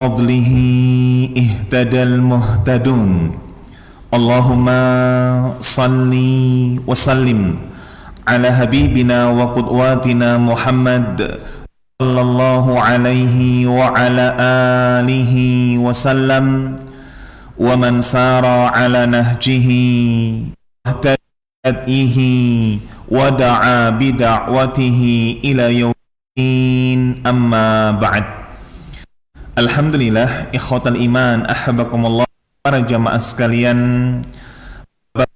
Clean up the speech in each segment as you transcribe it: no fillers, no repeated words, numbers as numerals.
فضله اهتدى المهتدون اللهم صل وسلم على حبيبنا وقدواتنا محمد صلى الله عليه وعلى آله وسلم ومن سار على نهجه واهتدى ودعا بدعوته إلى يوم الدين أما بعد. Alhamdulillah, ikhwatal iman, ahabakumullah, para jamaah sekalian, Bapak,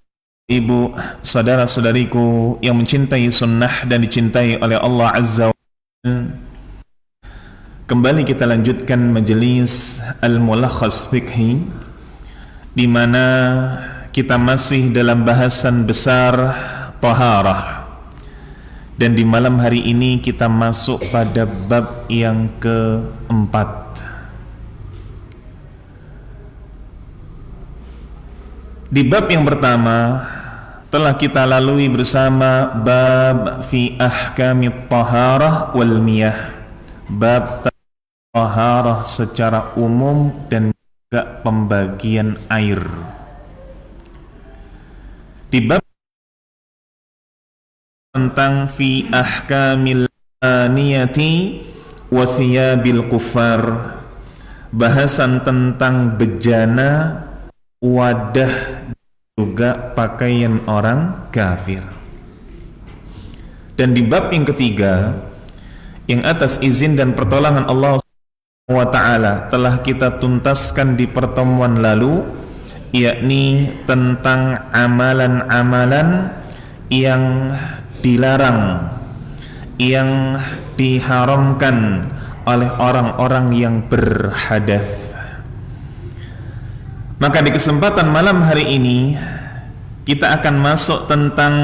Ibu, saudara-saudariku yang mencintai sunnah dan dicintai oleh Allah Azza wa Jalla. Kembali kita lanjutkan majelis Al-Mulakhas Fiqhi, di mana kita masih dalam bahasan besar taharah. Dan di malam hari ini kita masuk pada bab yang keempat. Di bab yang pertama telah kita lalui bersama bab fi ahkamit taharah wal miyah, bab taharah secara umum dan juga pembagian air. Di bab tentang fi ahkamil aniyati wa thiyabil kuffar, bahasan tentang bejana, wadah, juga pakaian orang kafir. Dan di bab yang ketiga, yang atas izin dan pertolongan Allah SWT telah kita tuntaskan di pertemuan lalu, yakni tentang amalan-amalan yang dilarang, yang diharamkan oleh orang-orang yang berhadas. Maka di kesempatan malam hari ini kita akan masuk tentang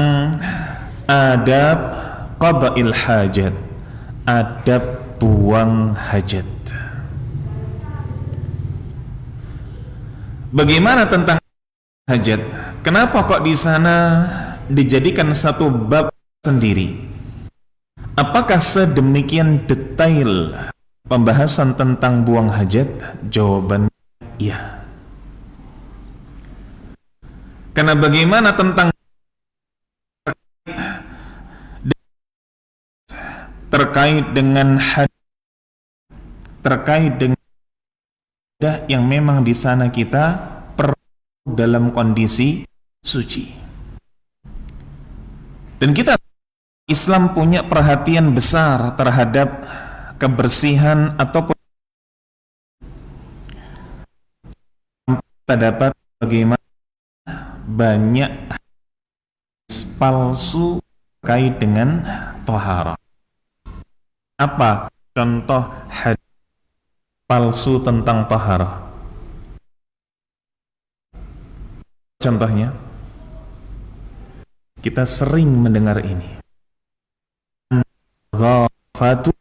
adab qada'il hajat, adab buang hajat. Bagaimana tentang hajat? Kenapa kok di sana dijadikan satu bab sendiri? Apakah sedemikian detail pembahasan tentang buang hajat? Jawabannya iya. Karena bagaimana tentang terkait dengan hajat, terkait dengan yang memang di sana kita perlu dalam kondisi suci. Dan kita Islam punya perhatian besar terhadap kebersihan ataupun kita dapat bagaimana banyak palsu terkait dengan taharah. Apa contoh hadis palsu tentang taharah? Contohnya, kita sering mendengar ini. Dhafatu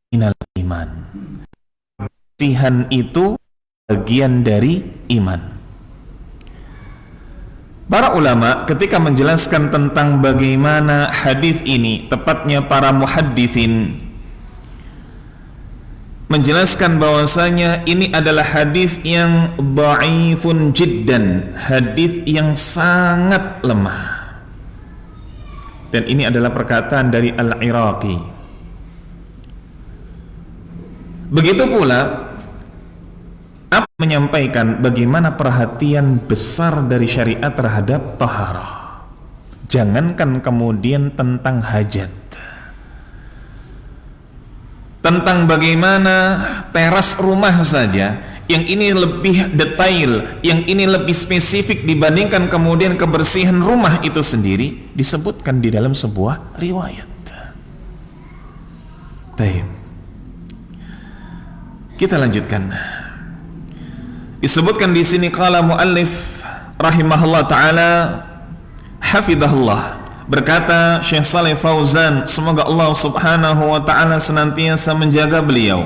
minal iman. Kebersihan itu bagian dari iman. Para ulama ketika menjelaskan tentang bagaimana hadis ini, tepatnya para muhadditsin, menjelaskan bahwasanya ini adalah hadis yang dhaifun jiddan, hadis yang sangat lemah. Dan ini adalah perkataan dari Al-Iraqi. Begitu pula menyampaikan bagaimana perhatian besar dari syariat terhadap taharah. Jangankan kemudian tentang hajat, tentang bagaimana teras rumah saja, yang ini lebih detail, yang ini lebih spesifik dibandingkan kemudian kebersihan rumah itu sendiri, disebutkan di dalam sebuah riwayat. Baik, kita lanjutkan. Disebutkan di sini qala muallif rahimahullah taala hafizahullah, berkata Syekh Shalih Fauzan, semoga Allah Subhanahu wa taala senantiasa menjaga beliau.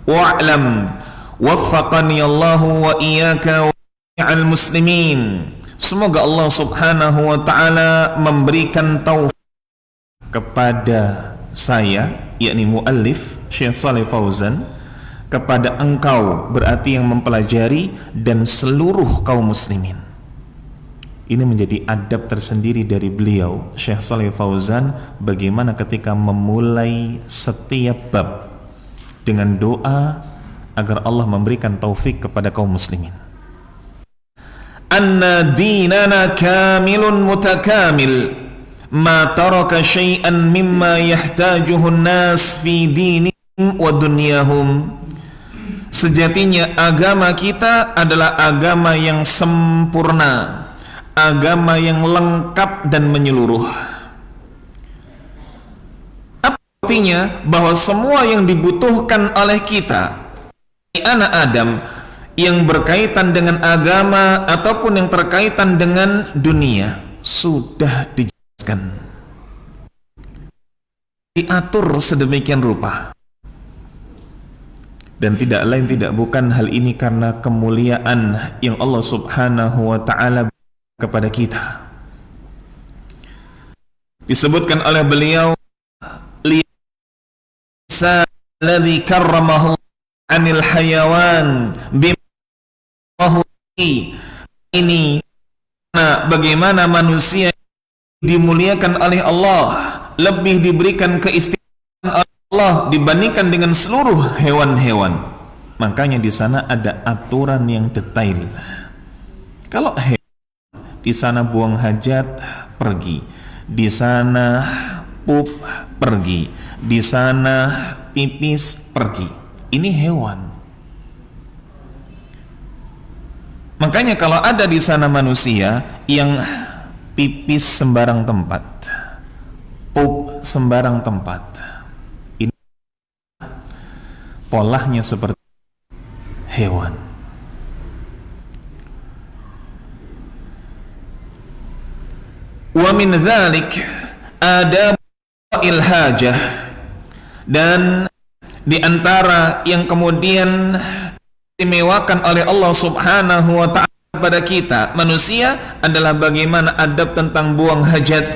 Wa'lam waffaqani Allah wa iyyaka wa jami'al muslimin. Semoga Allah Subhanahu wa taala memberikan taufik kepada saya, yakni muallif Syekh Shalih Fauzan, kepada engkau, berarti yang mempelajari, dan seluruh kaum muslimin. Ini menjadi adab tersendiri dari beliau, Syekh Shalih Fauzan, bagaimana ketika memulai setiap bab dengan doa agar Allah memberikan taufik kepada kaum muslimin. Anna dinana kamilun mutakamil, ma taraka syai'an mimma yahtajuhun nas fi dinihim wa dunyahum. Sejatinya agama kita adalah agama yang sempurna, agama yang lengkap dan menyeluruh. Apa artinya? Bahwa semua yang dibutuhkan oleh kita, anak Adam, yang berkaitan dengan agama ataupun yang terkaitan dengan dunia, sudah dijelaskan, diatur sedemikian rupa. Dan tidak lain tidak bukan hal ini karena kemuliaan yang Allah subhanahu wa ta'ala kepada kita. Disebutkan oleh beliau, lisa alladhi karramahu anil hayawan bimahu, ini bagaimana manusia dimuliakan oleh Allah, lebih diberikan keistimewaan oleh Allah dibandingkan dengan seluruh hewan-hewan. Makanya di sana ada aturan yang detail. Kalau di sana buang hajat, pergi. Di sana pup, pergi. Di sana pipis, pergi. Ini hewan. Makanya kalau ada di sana manusia yang pipis sembarang tempat, pup sembarang tempat, ini polanya seperti hewan. Wa min dzalik adabul hajah, dan di antara yang kemudian diistimewakan oleh Allah subhanahu wa ta'ala kepada kita manusia adalah bagaimana adab tentang buang hajat.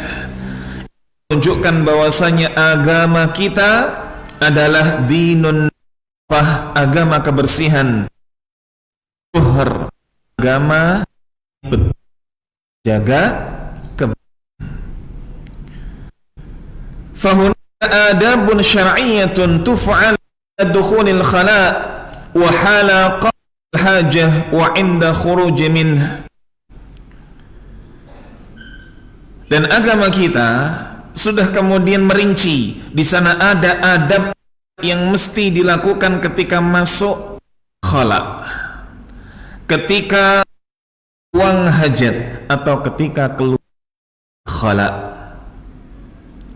Menunjukkan bahwasanya agama kita adalah dinun nafah, agama kebersihan, agama jaga kebersihan. Fahun adabun syar'iyyatun tuf'al dukhulil khala' wa hala qadil hajah wa 'inda khuruj minhu. Dan agama kita sudah kemudian merinci, di sana ada adab yang mesti dilakukan ketika masuk khala', ketika buang hajat, atau ketika keluar khala'.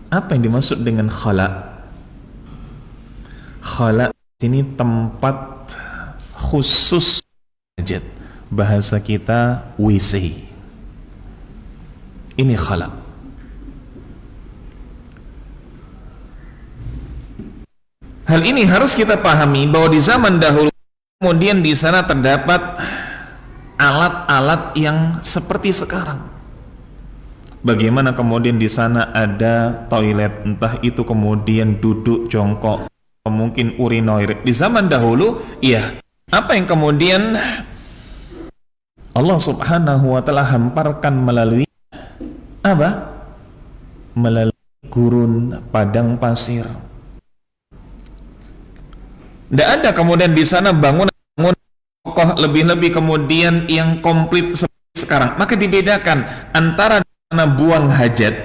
Apa yang dimaksud dengan khala'? Khala' ini tempat khusus hajat, bahasa kita WC. Ini khala'. Hal ini harus kita pahami bahwa di zaman dahulu kemudian di sana terdapat alat-alat yang seperti sekarang. Bagaimana kemudian di sana ada toilet, entah itu kemudian duduk jongkok, mungkin urinoir. Di zaman dahulu, iya. Apa yang kemudian Allah subhanahu wa ta'ala hamparkan melalui apa? Melalui gurun padang pasir. Tidak ada kemudian di sana bangunan kokoh, lebih-lebih kemudian yang komplit seperti sekarang. Maka dibedakan antara buang hajat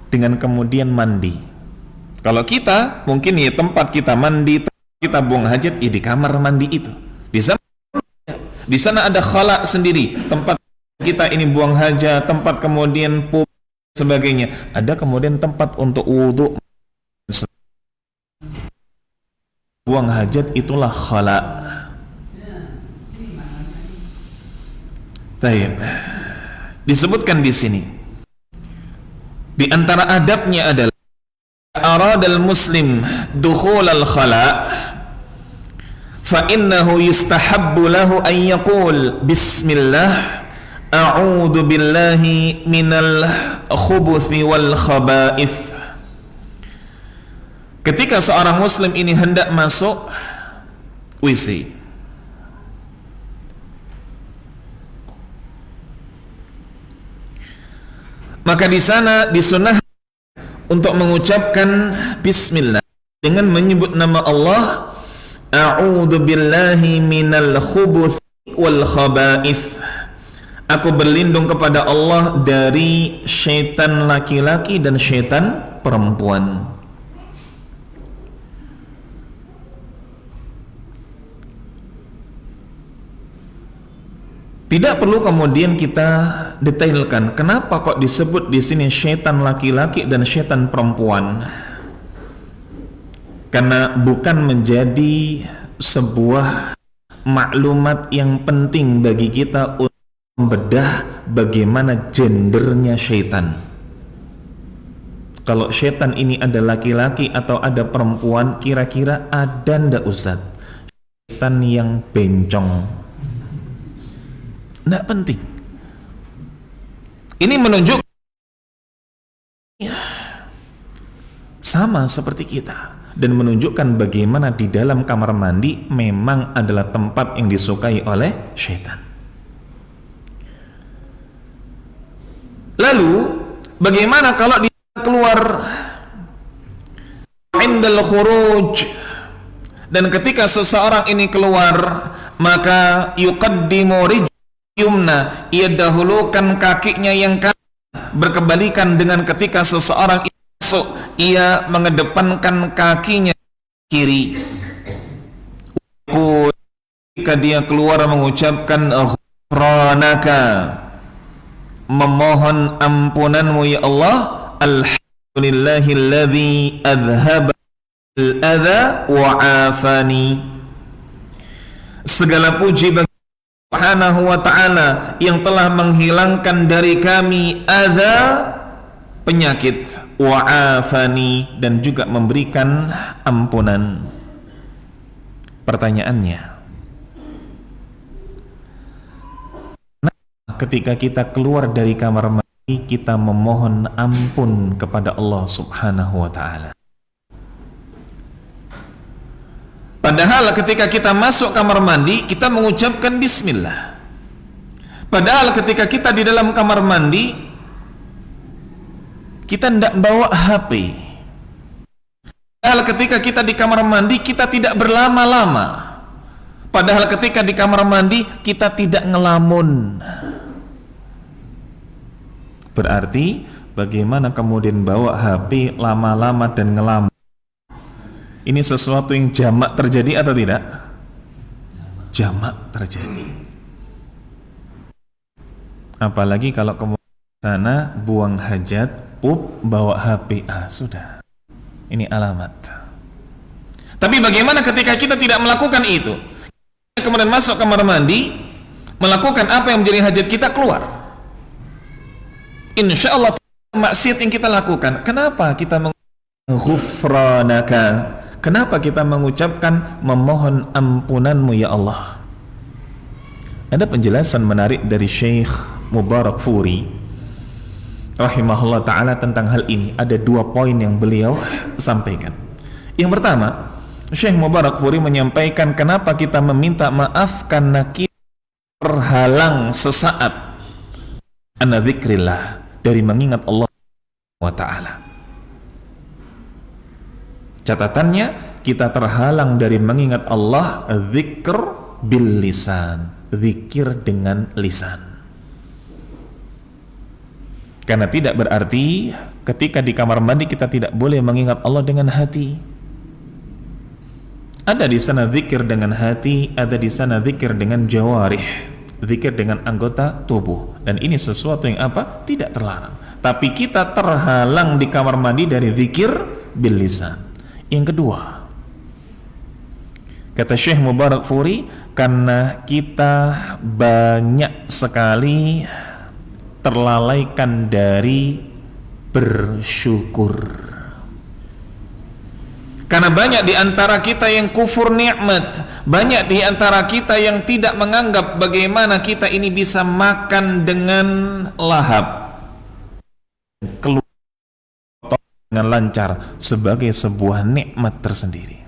dengan kemudian mandi. Kalau kita mungkin ya tempat kita mandi, kita buang hajat ya di kamar mandi itu. Di sana ada khala' sendiri, tempat kita ini buang hajat, tempat kemudian pup sebagainya. Ada kemudian tempat untuk wudu. Buang hajat itulah khala'. Taib. Disebutkan di sini, di antara adabnya adalah aradal muslim dukhul al khala' fa innahu yustahabbu lahu an yaqul bismillah a'udzu billahi minal khubuthi wal khaba'ith. Ketika seorang muslim ini hendak masuk WC, maka di sana disunah untuk mengucapkan bismillah dengan menyebut nama Allah. A'udzu billahi minal khubuts wal khaba'its. Aku berlindung kepada Allah dari syaitan laki-laki dan syaitan perempuan. Tidak perlu kemudian kita detailkan kenapa kok disebut di sini syaitan laki-laki dan syaitan perempuan. Karena bukan menjadi sebuah maklumat yang penting bagi kita untuk membedah bagaimana gendernya syaitan. Kalau syaitan ini ada laki-laki atau ada perempuan, kira-kira ada ndak Ustaz? Syaitan yang bencong. Nggak penting. Ini menunjukkan sama seperti kita, dan menunjukkan bagaimana di dalam kamar mandi memang adalah tempat yang disukai oleh syaitan. Lalu bagaimana kalau dia keluar indal khuruj, dan ketika seseorang ini keluar maka yuqaddimu rijlahu yumna, ia dahulukan kakinya yang kanan, berkebalikan dengan ketika seseorang masuk ia mengedepankan kakinya kiri. Ketika dia keluar mengucapkan ghufranaka, memohon ampunanmu ya Allah, alhamdulillahilladzi adhaba al-adha wa afani. Segala puji bagi Subhanahu wa ta'ala yang telah menghilangkan dari kami adza, penyakit, wa afani, dan juga memberikan ampunan. Pertanyaannya, ketika kita keluar dari kamar mandi kita memohon ampun kepada Allah Subhanahu wa ta'ala, padahal ketika kita masuk kamar mandi kita mengucapkan bismillah. Padahal ketika kita di dalam kamar mandi kita tidak bawa HP. Padahal ketika kita di kamar mandi kita tidak berlama-lama. Padahal ketika di kamar mandi kita tidak ngelamun. Berarti bagaimana kemudian bawa HP lama-lama dan ngelamun? Ini sesuatu yang jamak terjadi atau tidak? Jamak terjadi. Apalagi kalau kemudian sana buang hajat, pup, bawa HP, sudah. Ini alamat. Tapi bagaimana ketika kita tidak melakukan itu? Kemudian masuk kamar mandi, melakukan apa yang menjadi hajat kita, keluar. Insya Allah maksiat yang kita lakukan. Kenapa kita ghufranaka? Kenapa kita mengucapkan memohon ampunanmu ya Allah? Ada penjelasan menarik dari Syekh Mubarakfuri rahimahullah ta'ala tentang hal ini. Ada 2 poin yang beliau sampaikan. Yang pertama, Syekh Mubarakfuri menyampaikan kenapa kita meminta maaf karena kita terhalang sesaat an dzikrillah, dari mengingat Allah wa ta'ala. Catatannya, kita terhalang dari mengingat Allah, zikr bil lisan, zikir dengan lisan. Karena tidak berarti ketika di kamar mandi kita tidak boleh mengingat Allah dengan hati. Ada di sana zikir dengan hati, ada di sana zikir dengan jawarih, zikir dengan anggota tubuh, dan ini sesuatu yang apa? Tidak terlarang. Tapi kita terhalang di kamar mandi dari zikir bil lisan. Yang kedua, kata Syekh Mubarakfuri, karena kita banyak sekali terlalaikan dari bersyukur. Karena banyak di antara kita yang kufur nikmat, banyak di antara kita yang tidak menganggap bagaimana kita ini bisa makan dengan lahap, keluar dengan lancar sebagai sebuah nikmat tersendiri.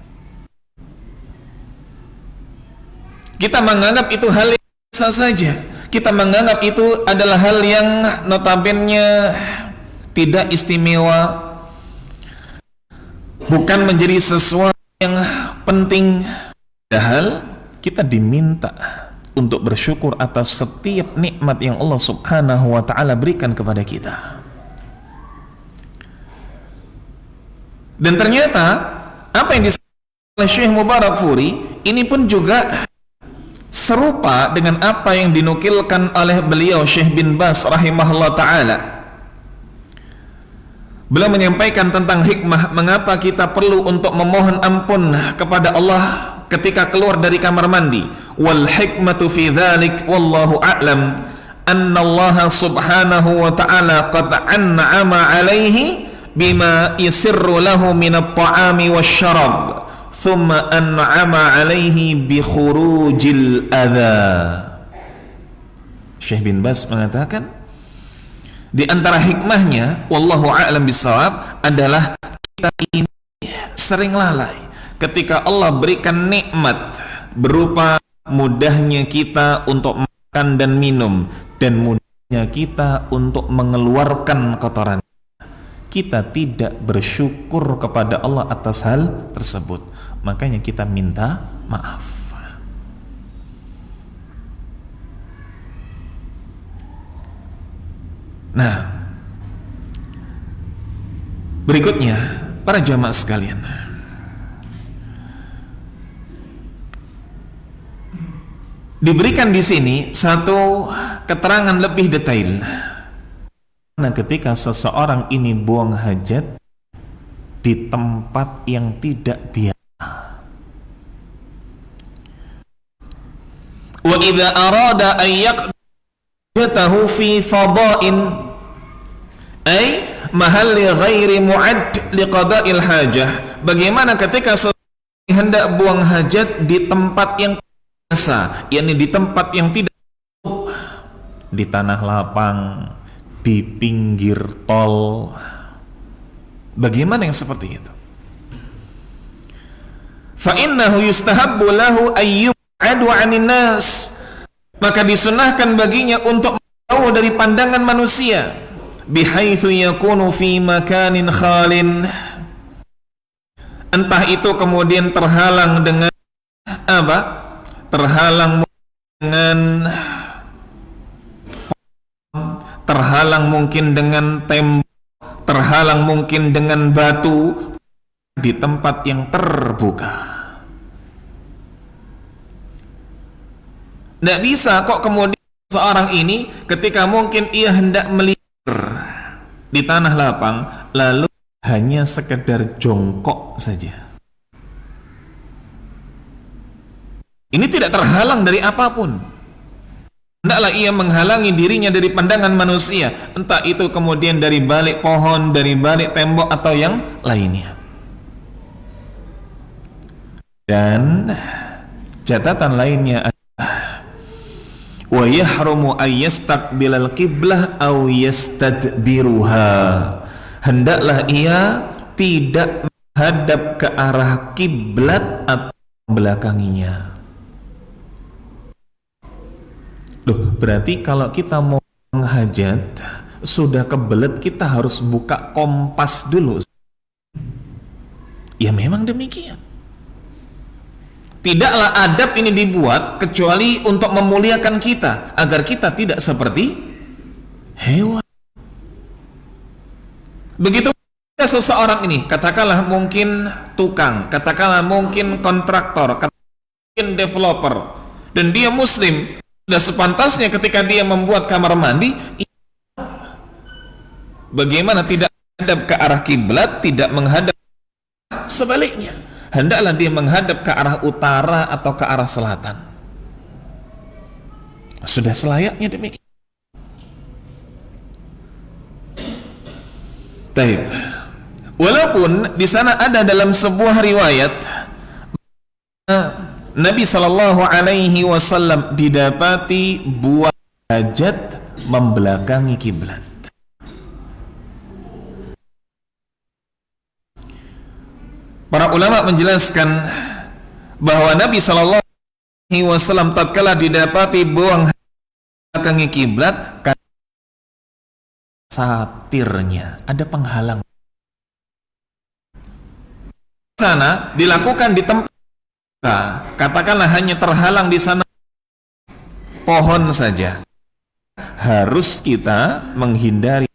Kita menganggap itu hal yang biasa saja. Kita menganggap itu adalah hal yang notabene tidak istimewa, bukan menjadi sesuatu yang penting. Padahal kita diminta untuk bersyukur atas setiap nikmat yang Allah Subhanahu wa ta'ala berikan kepada kita. Dan ternyata apa yang disampaikan oleh Syekh Mubarakfuri ini pun juga serupa dengan apa yang dinukilkan oleh beliau Syekh bin Baz rahimahullah ta'ala. Beliau menyampaikan tentang hikmah mengapa kita perlu untuk memohon ampun kepada Allah ketika keluar dari kamar mandi. Wal hikmatu fi dzalik wallahu a'lam anna Allah subhanahu wa ta'ala qad an'ama alaihi bima yasirru lahu min at-ta'ami wasyarab thumma an'ama alaihi bi khurujil adha. Syekh bin Baz mengatakan di antara hikmahnya wallahu a'lam bissawab adalah kita ini sering lalai ketika Allah berikan nikmat berupa mudahnya kita untuk makan dan minum dan mudahnya kita untuk mengeluarkan kotoran. Kita tidak bersyukur kepada Allah atas hal tersebut, makanya kita minta maaf. Nah, berikutnya para jamaah sekalian, diberikan di sini satu keterangan lebih detail. Nah, ketika seseorang ini buang hajat di tempat yang tidak biasa. Wa idza arada an yaqdatahu fi fada'in ay mahalli ghairi mu'add liqada'il hajah. Bagaimana ketika seseorang hendak buang hajat di tempat yang biasa, yakni di tempat yang tidak, di tanah lapang, di pinggir tol. Bagaimana yang seperti itu? Fa innahu yustahabbu lahu ayyub'adu 'anil nas, maka disunahkan baginya untuk menjauh dari pandangan manusia, bihaitsu yakunu fi makanin khalin, entah itu kemudian terhalang dengan apa? Terhalang dengan, terhalang mungkin dengan tembok, terhalang mungkin dengan batu, di tempat yang terbuka. Tidak bisa kok kemudian seorang ini ketika mungkin ia hendak melipir di tanah lapang lalu hanya sekedar jongkok saja. Ini tidak terhalang dari apapun. Hendaklah ia menghalangi dirinya dari pandangan manusia, entah itu kemudian dari balik pohon, dari balik tembok atau yang lainnya. Dan catatan lainnya adalah wa yahrumu ay yastaqbilal qiblah aw yastadbiruha. Hendaklah ia tidak menghadap ke arah kiblat atau membelakanginya. Loh, berarti kalau kita mau menghajat sudah kebelet kita harus buka kompas dulu. Ya memang demikian. Tidaklah adab ini dibuat kecuali untuk memuliakan kita, agar kita tidak seperti hewan. Begitu seseorang ini, katakanlah mungkin tukang, katakanlah mungkin kontraktor, katakanlah mungkin developer, dan dia muslim, sudah sepantasnya ketika dia membuat kamar mandi, bagaimana tidak menghadap ke arah kiblat, tidak menghadap, sebaliknya hendaklah dia menghadap ke arah utara atau ke arah selatan. Sudah selayaknya demikian. Baik. Walaupun di sana ada dalam sebuah riwayat Nabi sallallahu alaihi wasallam didapati buang hajat membelakangi kiblat. Para ulama menjelaskan bahwa Nabi Shallallahu Alaihi Wasallam tatkala didapati buang belakangi kiblat, satirnya ada penghalang. Sana dilakukan di tempat, katakanlah hanya terhalang di sana pohon saja, harus kita menghindari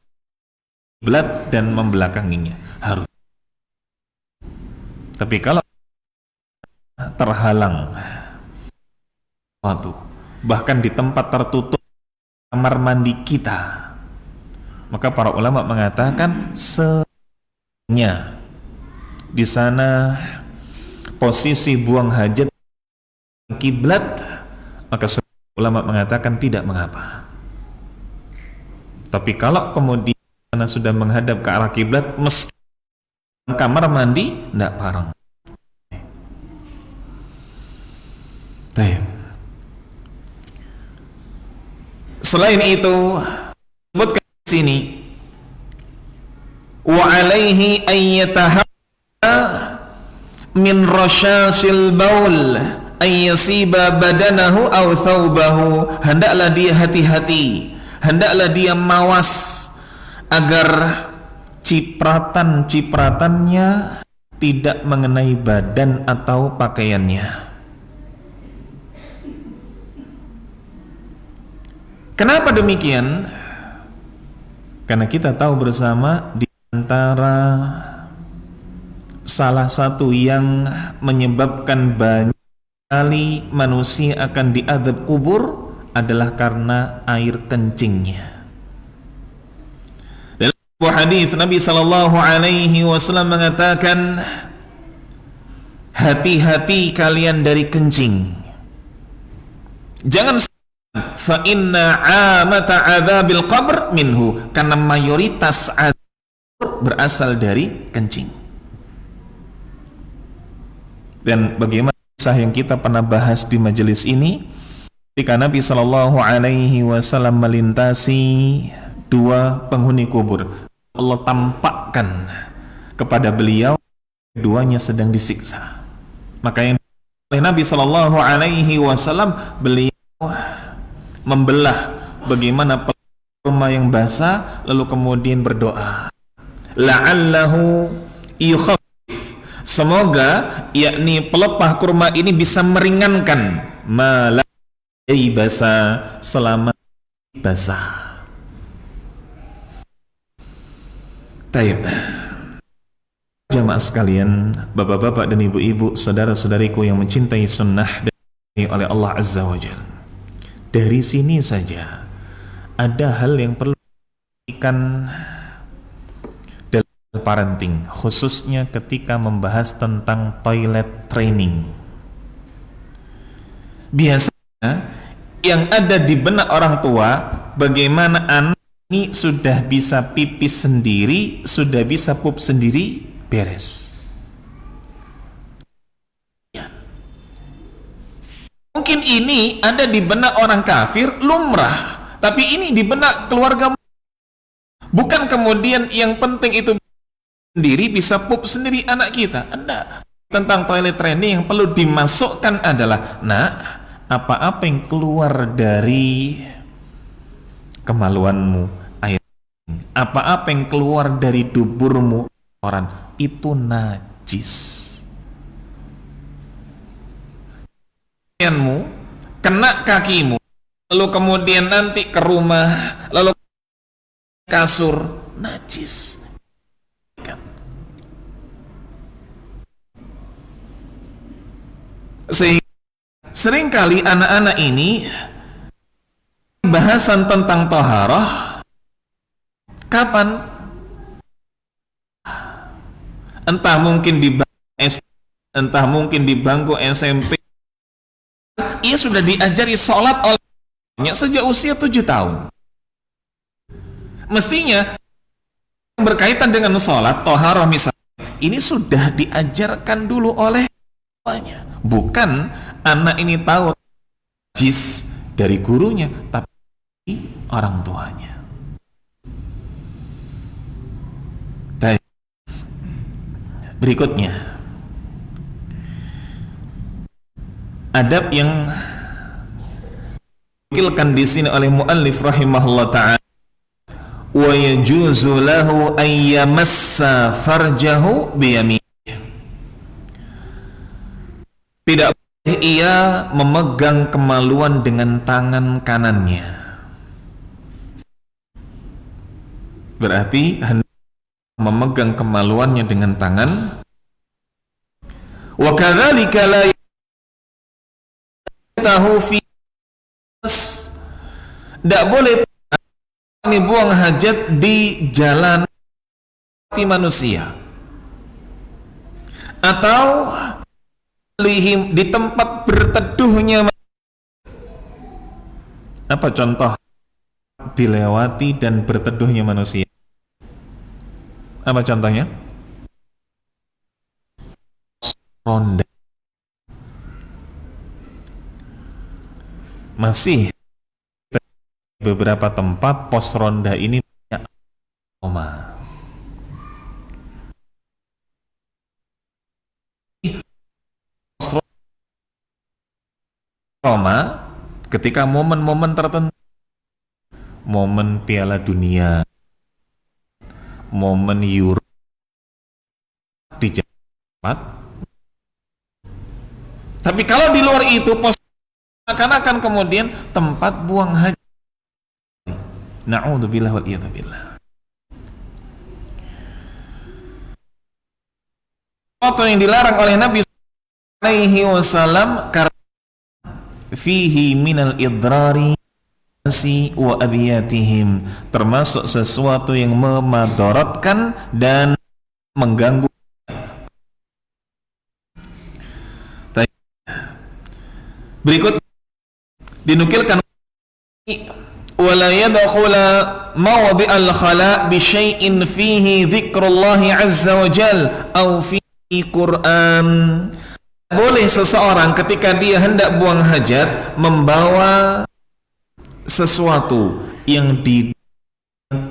kiblat dan membelakanginya, harus. Tapi kalau terhalang suatu, bahkan di tempat tertutup kamar mandi kita, maka para ulama mengatakan sebenarnya di sana posisi buang hajat kiblat, maka ulama mengatakan tidak mengapa. Tapi kalau kemudian sana sudah menghadap ke arah kiblat, meski kamar mandi, tidak parang. Baik. Selain itu, sebutkan di sini, wa alaihi ayyatahabba min rasyasil baul ayyasiba badanahu aw thawbahu. Hendaklah dia hati-hati, hendaklah dia mawas agar cipratan-cipratannya tidak mengenai badan atau pakaiannya. Kenapa demikian? Karena kita tahu bersama di antara salah satu yang menyebabkan banyak kali manusia akan diazab kubur adalah karena air kencingnya. Dalam sebuah hadis Nabi Sallallahu Alaihi Wasallam mengatakan, hati-hati kalian dari kencing. Jangan fa inna amata adzabil qabr minhu, karena mayoritas azab berasal dari kencing. Dan bagaimana kisah yang kita pernah bahas di majelis ini, ketika Nabi Shallallahu Alaihi Wasallam melintasi dua penghuni kubur, Allah tampakkan kepada beliau keduanya sedang disiksa. Maka yang oleh Nabi Shallallahu Alaihi Wasallam, beliau membelah bagaimana kurma yang basah, lalu kemudian berdoa, la'allahu yukhaffif, semoga yakni pelepah kurma ini bisa meringankan malai basah, selama basah. Taib. Jamaah sekalian, bapak-bapak dan ibu-ibu, saudara-saudariku yang mencintai sunnah dan oleh Allah Azza wa Jalla, dari sini saja ada hal yang perlu diperhatikan dalam parenting, khususnya ketika membahas tentang toilet training. Biasanya yang ada di benak orang tua, bagaimana anak ini sudah bisa pipis sendiri, sudah bisa pup sendiri, beres. Mungkin ini ada di benak orang kafir, lumrah, tapi ini di benak keluarga. Bukan kemudian yang penting itu sendiri, bisa pup sendiri anak kita. Enggak. Tentang toilet training yang perlu dimasukkan adalah, nak, apa-apa yang keluar dari kemaluanmu, air, apa-apa yang keluar dari duburmu, orang itu najis. Kena kakimu, lalu kemudian nanti ke rumah, lalu kasur, najis. Sehingga seringkali anak-anak ini bahasan tentang taharah kapan? Entah mungkin di bangku SD, entah mungkin di bangku SMP. Ia sudah diajari sholat olehnya sejak usia 7 tahun. Mestinya berkaitan dengan sholat, toharoh misalnya, ini sudah diajarkan dulu oleh tuanya. Bukan anak ini tahu najis dari gurunya, tapi orang tuanya. Baik. Berikutnya, adab yang dikilkan di sini oleh muallif rahimahullah ta'ala, wa yajuzu lahu an yamassa farjahu biyamin. Tidak boleh ia memegang kemaluan dengan tangan kanannya. Berarti hendak memegang kemaluannya dengan tangan. Wa kadzalika la tahu fi, tidak boleh ini buang hajat di jalan manusia atau lihim di tempat berteduhnya. Apa contoh dilewati dan berteduhnya manusia? Apa contohnya? Ronda. Masih beberapa tempat pos ronda ini punya aroma. Aroma ketika momen-momen tertentu, momen Piala Dunia, momen Euro di tempat. Tapi kalau di luar itu pos akan kemudian tempat buang haji. Na'udzubillah wal iyadzubillah. Foto yang dilarang oleh Nabi alaihi wasallam karena fihi minal idrari wa adhiyatihim, termasuk sesuatu yang memadaratkan dan mengganggu. Berikut dinukilkan wala yadkhula mawdi'al khala bi syai'in fihi dzikrullahi azza wa jal au fihi Qur'an. Boleh seseorang ketika dia hendak buang hajat membawa sesuatu yang di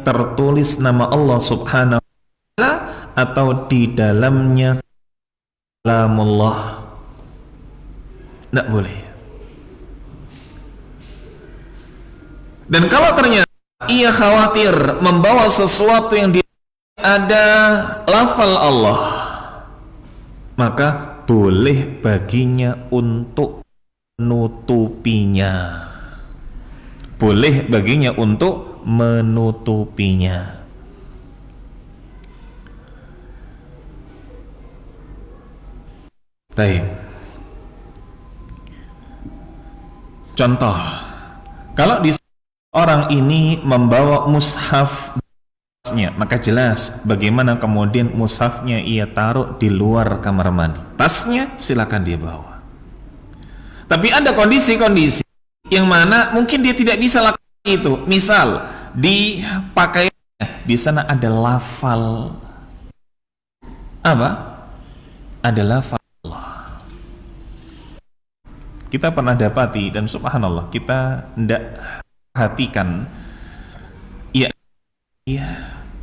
tertulis nama Allah subhanahu wa ta'ala atau di dalamnya kalamullah. Tidak boleh. Dan kalau ternyata ia khawatir membawa sesuatu yang ada lafal Allah, maka boleh baginya untuk menutupinya. Boleh baginya untuk menutupinya. Baik. Contoh, kalau di orang ini membawa mushafnya, maka jelas bagaimana kemudian mushafnya ia taruh di luar kamar mandi. Tasnya silakan dia bawa. Tapi ada kondisi-kondisi yang mana mungkin dia tidak bisa lakukan itu. Misal di pakaiannya di sana ada lafal apa? Ada lafal Allah. Kita pernah dapati dan subhanallah kita tidak perhatikan, ya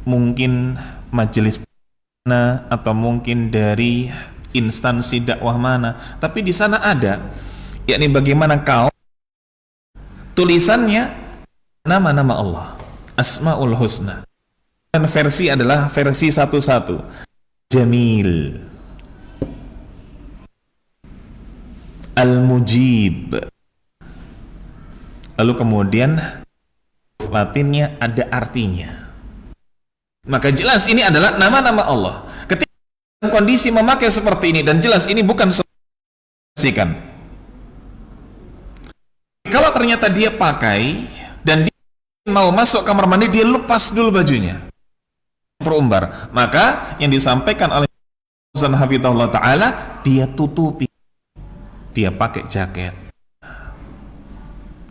mungkin majelis mana atau mungkin dari instansi dakwah mana, tapi di sana ada, yakni bagaimana kau tulisannya nama-nama Allah, Asmaul Husna, dan versi adalah versi 11, Jamil, Al-Mujib, lalu kemudian Latinnya ada artinya. Maka jelas ini adalah nama-nama Allah. Ketika kondisi memakai seperti ini dan jelas ini bukan sikan. Kalau ternyata dia pakai dan dia mau masuk kamar mandi, dia lepas dulu bajunya, perumbar, maka yang disampaikan oleh Ustaz Hafizahullah Ta'ala, dia tutupi, dia pakai jaket.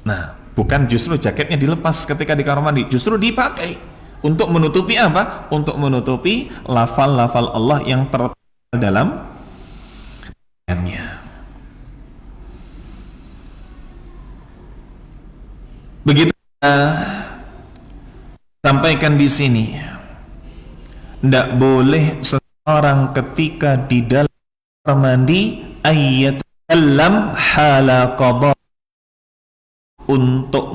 Nah, bukan justru jaketnya dilepas ketika di kamar mandi, justru dipakai untuk menutupi apa? Untuk menutupi lafal-lafal Allah yang tertera dalam pakaiannya. Begitu sampaikan di sini, tidak boleh seseorang ketika di dalam kamar mandi ayat Lam hala qada, untuk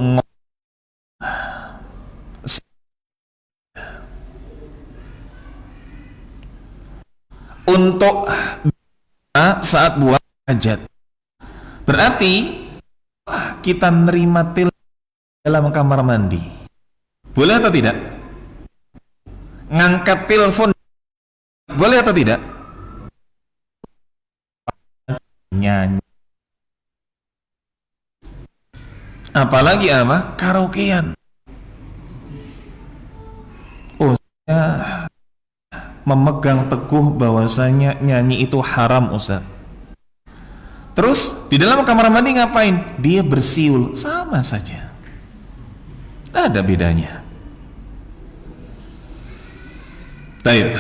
saat buang hajat. Berarti kita nerima dalam kamar mandi, boleh atau tidak? Ngangkat telepon boleh atau tidak? Nyanyi, apalagi apa? Karaokean. Oh, saya memegang teguh bahwasanya nyanyi itu haram, Ustaz. Terus di dalam kamar mandi ngapain? Dia bersiul, sama saja, tidak ada bedanya. Baik,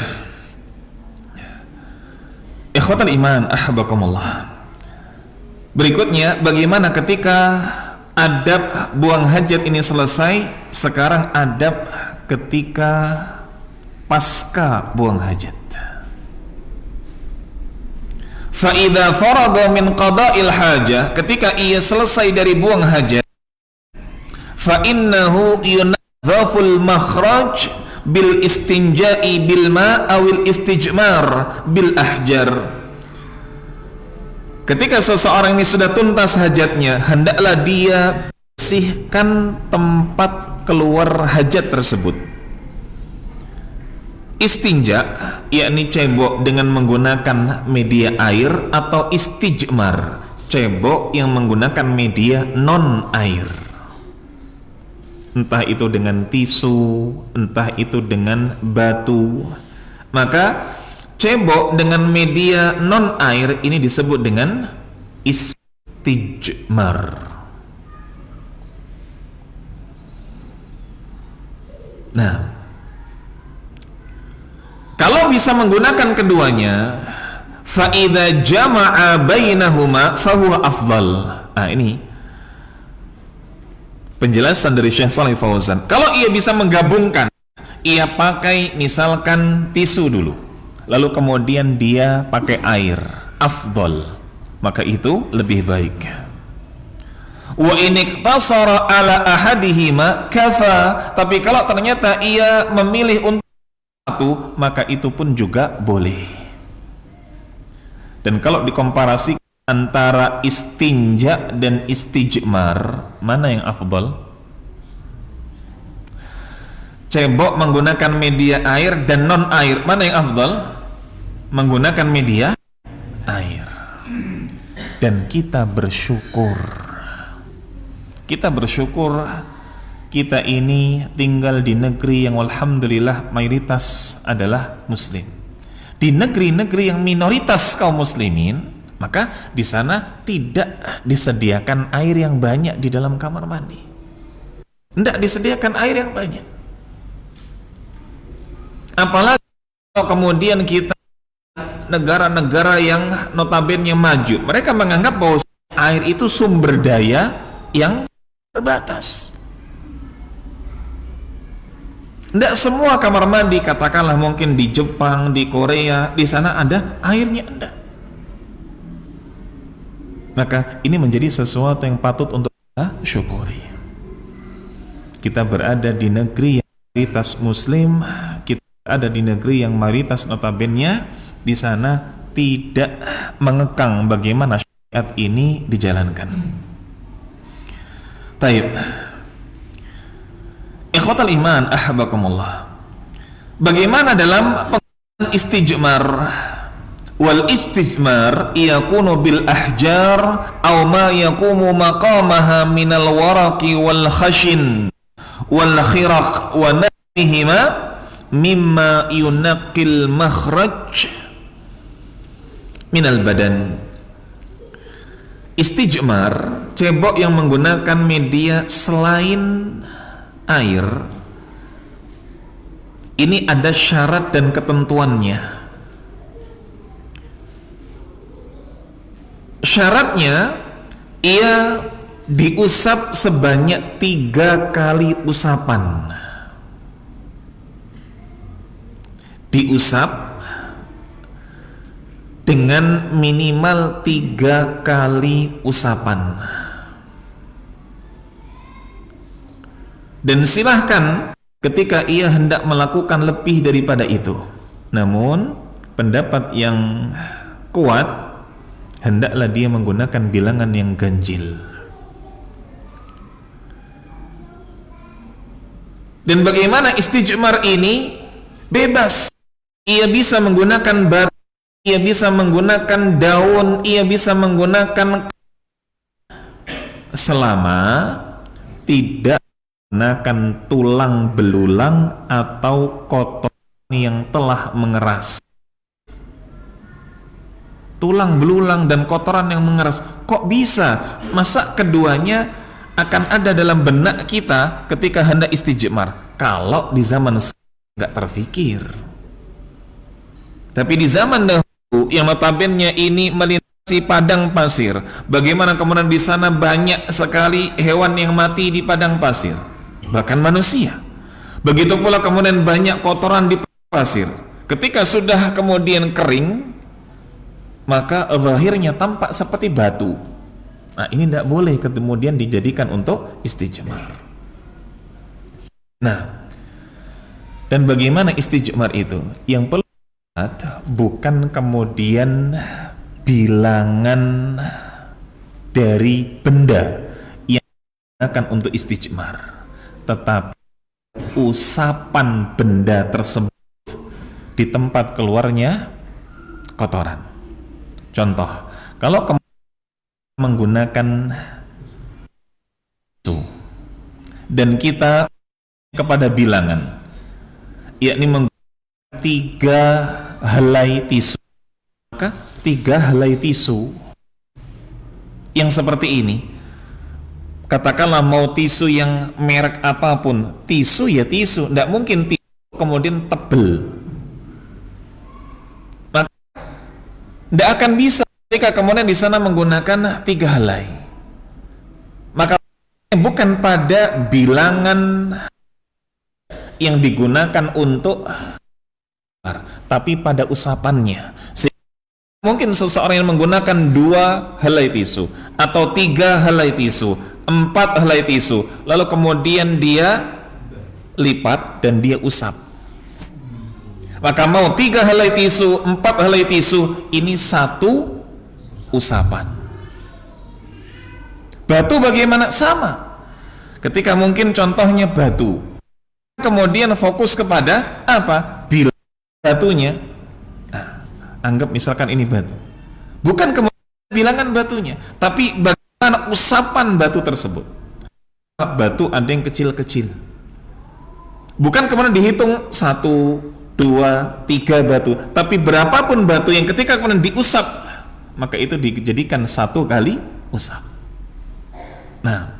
ikhwatal iman, ahbakumullah. Berikutnya, bagaimana ketika adab buang hajat ini selesai? Sekarang adab ketika pasca buang hajat. Fa idza faragha min qada'il hajah, ketika ia selesai dari buang hajat, fa innahu yunadzaful makhraj bil istinja'i bil ma' awil istijmar bil ahjar. Ketika seseorang ini sudah tuntas hajatnya, hendaklah dia bersihkan tempat keluar hajat tersebut. Istinja, yakni cebok dengan menggunakan media air, atau istijmar, cebok yang menggunakan media non air, entah itu dengan tisu, entah itu dengan batu. Maka cebok dengan media non air ini disebut dengan istijmar. Nah, kalau bisa menggunakan keduanya, fa idza jama'a bainahuma fahuwa afdal. Nah, ini penjelasan dari Syekh Shalih Fauzan. Kalau ia bisa menggabungkan, ia pakai misalkan tisu dulu, lalu kemudian dia pakai air, afdal, maka itu lebih baik. Wa in iqtasara ala ahadihima kafa, tapi kalau ternyata ia memilih untuk satu, maka itu pun juga boleh. Dan kalau dikomparasi antara istinja dan istijmar, mana yang afdal? Cebok menggunakan media air dan non air, mana yang afdal? Menggunakan media air. Dan kita bersyukur, kita ini tinggal di negeri yang alhamdulillah mayoritas adalah muslim. Di negeri-negeri yang minoritas kaum muslimin, maka di sana tidak disediakan air yang banyak di dalam kamar mandi. Tidak disediakan air yang banyak. Apalagi kalau kemudian kita negara-negara yang notabene maju, mereka menganggap bahwa air itu sumber daya yang terbatas. Tidak semua kamar mandi, katakanlah mungkin di Jepang, di Korea, di sana ada airnya, enggak. Maka ini menjadi sesuatu yang patut untuk kita syukuri. Kita berada di negeri yang mayoritas muslim, kita ada di negeri yang mayoritas notabene di sana tidak mengekang bagaimana syariat ini dijalankan. Baik, ikhwatal iman, ahbakumullah. Bagaimana dalam penggunaan istijmar? Wal istijmar yakunu bil ahjar aw ma yakumu maqamaha minal waraqi wal khashin wal khiraq wa nahihima mimma yunaqqil makhraj minal badan. Istijmar, cebok yang menggunakan media selain air, ini ada syarat dan ketentuannya. Syaratnya, ia diusap sebanyak 3 kali usapan. Diusap dengan minimal 3 kali usapan. Dan silahkan ketika ia hendak melakukan lebih daripada itu. Namun pendapat yang kuat, hendaklah dia menggunakan bilangan yang ganjil. Dan bagaimana istijmar ini? Bebas. Ia bisa menggunakan batu, ia bisa menggunakan daun, ia bisa menggunakan, selama tidak menggunakan tulang belulang atau kotoran yang telah mengeras. Tulang belulang dan kotoran yang mengeras, kok bisa? Masa keduanya akan ada dalam benak kita ketika hendak istijmar? Kalau di zaman nggak terfikir. Tapi di zaman dahulu yang notabene ini melintasi padang pasir, bagaimana kemudian di sana banyak sekali hewan yang mati di padang pasir, bahkan manusia. Begitu pula kemudian banyak kotoran di pasir. Ketika sudah kemudian kering, maka zahirnya tampak seperti batu. Nah, ini tidak boleh kemudian dijadikan untuk istijmar. Nah, dan bagaimana istijmar itu? Yang perlu bukan kemudian bilangan dari benda yang digunakan untuk istijmar, tetapi usapan benda tersebut di tempat keluarnya kotoran. Contoh, kalau menggunakan tisu dan kita kepada bilangan, yakni menggunakan 3 helai tisu, maka 3 helai tisu yang seperti ini, katakanlah mau tisu yang merek apapun, tisu ya tisu, tidak mungkin tisu kemudian tebel, maka tidak akan bisa ketika kemudian di sana menggunakan 3 helai. Maka bukan pada bilangan yang digunakan untuk, tapi pada usapannya. Mungkin seseorang yang menggunakan 2 helai tisu atau 3 helai tisu, 4 helai tisu, lalu kemudian dia lipat dan dia usap. Maka mau 3 helai tisu, 4 helai tisu, ini 1 usapan. Batu bagaimana? Sama. Ketika mungkin contohnya batu, kemudian fokus kepada apa? Bilangan batunya. Nah, anggap misalkan ini batu, bukan kemudian bilangan batunya, tapi bagaimana usapan batu tersebut. Batu ada yang kecil-kecil, bukan kemudian dihitung 1, 2, 3 batu, tapi berapapun batu yang ketika kemudian diusap, maka itu dijadikan 1 kali usap. Nah,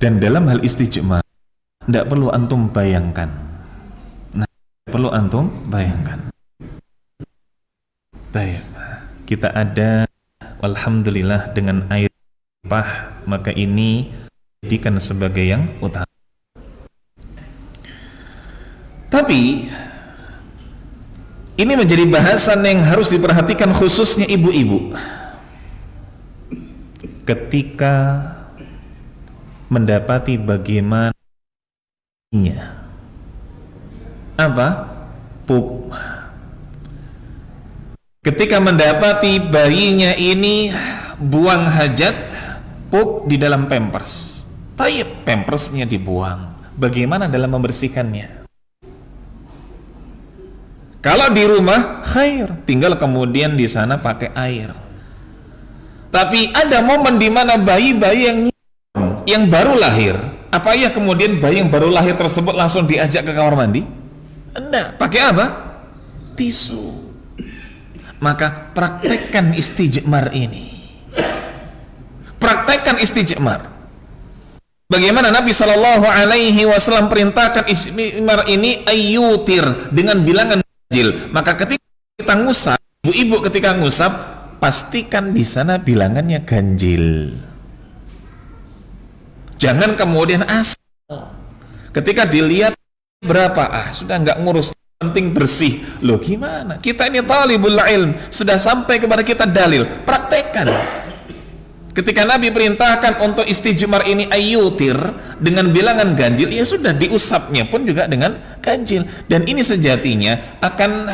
dan dalam hal istijmar tidak perlu antum bayangkan. Nah, perlu antum bayangkan. Baik, kita ada alhamdulillah dengan air limpah, maka ini dijadikan sebagai yang utama. Tapi ini menjadi bahasan yang harus diperhatikan khususnya ibu-ibu ketika mendapati bagaimana apa? Pup. Ketika mendapati bayinya ini buang hajat, pup di dalam pampers. Taib, pampersnya dibuang. Bagaimana dalam membersihkannya? Kalau di rumah, khair, tinggal kemudian di sana pakai air. Tapi ada momen di mana bayi-bayi yang baru lahir, apa ya kemudian bayi yang baru lahir tersebut langsung diajak ke kamar mandi? Enggak, pakai apa? Tisu. Maka praktekkan istijmar ini. Praktekkan istijmar. Bagaimana Nabi SAW perintahkan istijmar ini ayyutir dengan bilangan ganjil. Maka ketika kita ngusap, ibu-ibu ketika ngusap, pastikan di sana bilangannya ganjil. Jangan kemudian asal ketika dilihat berapa? Sudah nggak ngurus, penting bersih. Loh gimana? Kita ini talibul ilm, sudah sampai kepada kita dalil, praktekkan. Ketika Nabi perintahkan untuk istijmar ini ayyutir dengan bilangan ganjil, ya sudah, diusapnya pun juga dengan ganjil. Dan ini sejatinya akan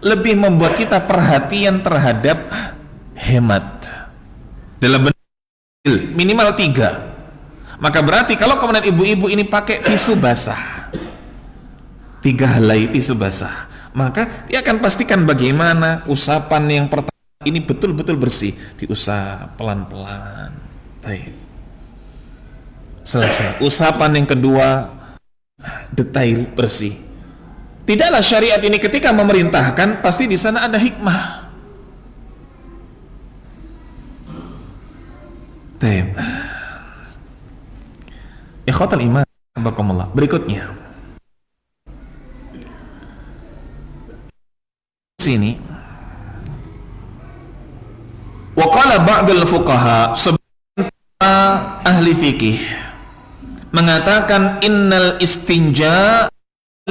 lebih membuat kita perhatian terhadap hemat dalam bentuk minimal 3. Maka berarti kalau kemudian ibu-ibu ini pakai tisu basah, 3 helai tisu basah, maka dia akan pastikan bagaimana usapan yang pertama ini betul-betul bersih, diusap pelan-pelan. Baik. Selesai. Usapan yang kedua detail bersih. Tidaklah syariat ini ketika memerintahkan pasti di sana ada hikmah. Baik. Ikhwatal iman, bakumullah. Berikutnya. Sini waqala ba'dul fuqaha, sebagian ahli fikih mengatakan innal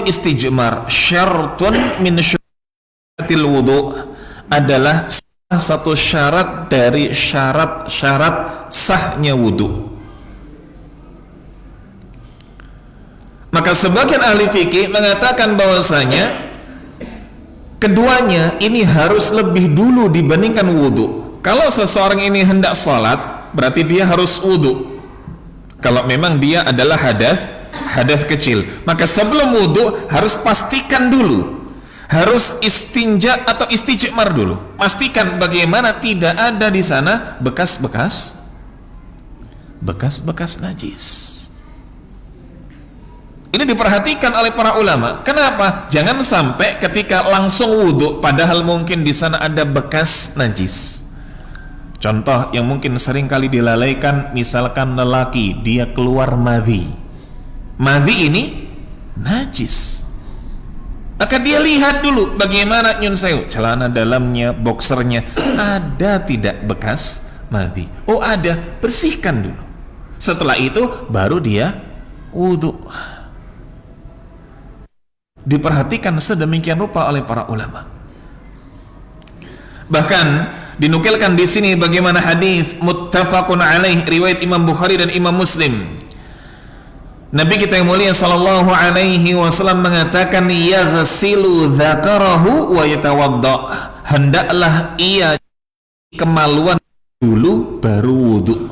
istijmar syartun min syaratil wudu, adalah salah satu syarat dari syarat-syarat sahnya wudu. Maka sebagian ahli fikih mengatakan bahwasanya keduanya ini harus lebih dulu dibandingkan wudu. Kalau seseorang ini hendak salat, berarti dia harus wudu. Kalau memang dia adalah hadas kecil, maka sebelum wudu harus pastikan dulu, harus istinja atau istijmar dulu. Pastikan bagaimana tidak ada di sana bekas-bekas najis. Ini diperhatikan oleh para ulama. Kenapa? Jangan sampai ketika langsung wudu padahal mungkin di sana ada bekas najis. Contoh yang mungkin sering kali dilalaikan, misalkan lelaki dia keluar madhi ini najis, maka dia lihat dulu bagaimana nyun sewu, celana dalamnya, boxernya ada tidak bekas madhi. Oh ada, bersihkan dulu. Setelah itu baru dia wudu. Diperhatikan sedemikian rupa oleh para ulama. Bahkan dinukilkan di sini bagaimana hadis muttafaqun alaih riwayat Imam Bukhari dan Imam Muslim. Nabi kita yang mulia sallallahu alaihi wasallam mengatakan yaghsilu dzakarahu wa yatawadda, hendaklah ia kemaluan dulu baru wudu.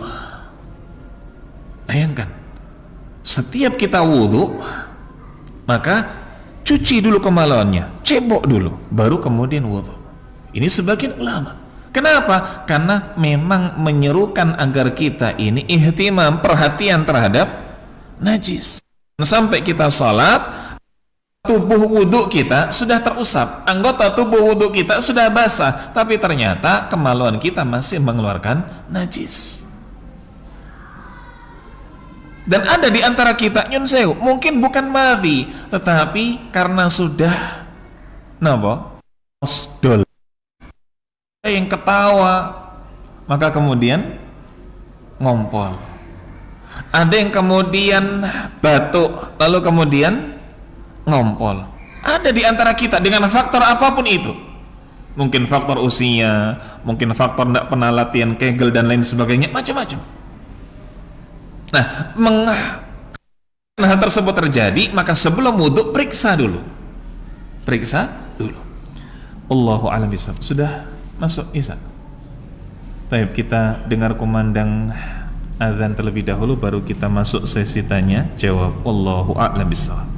Bayangkan, setiap kita wudu maka cuci dulu kemaluannya, cebok dulu, baru kemudian wudu. Ini sebagian ulama. Kenapa? Karena memang menyerukan agar kita ini ihtimam, perhatian terhadap najis. Sampai kita salat, tubuh wudu kita sudah terusap, anggota tubuh wudu kita sudah basah, tapi ternyata kemaluan kita masih mengeluarkan najis. Dan ada di antara kita nyun sewu, mungkin bukan madhi, tetapi karena sudah osdol, yang ketawa, maka kemudian ngompol. Ada yang kemudian batuk, lalu kemudian ngompol. Ada di antara kita dengan faktor apapun itu. Mungkin faktor usia, mungkin faktor tidak pernah latihan kegel dan lain sebagainya, macam-macam. Nah, hal tersebut terjadi, maka sebelum wudhu periksa dulu. Allahu a'lam bishawab. Sudah masuk isya. Baik, kita dengar kumandang azan terlebih dahulu, baru kita masuk sesi tanya jawab. Allahu a'lam bishawab.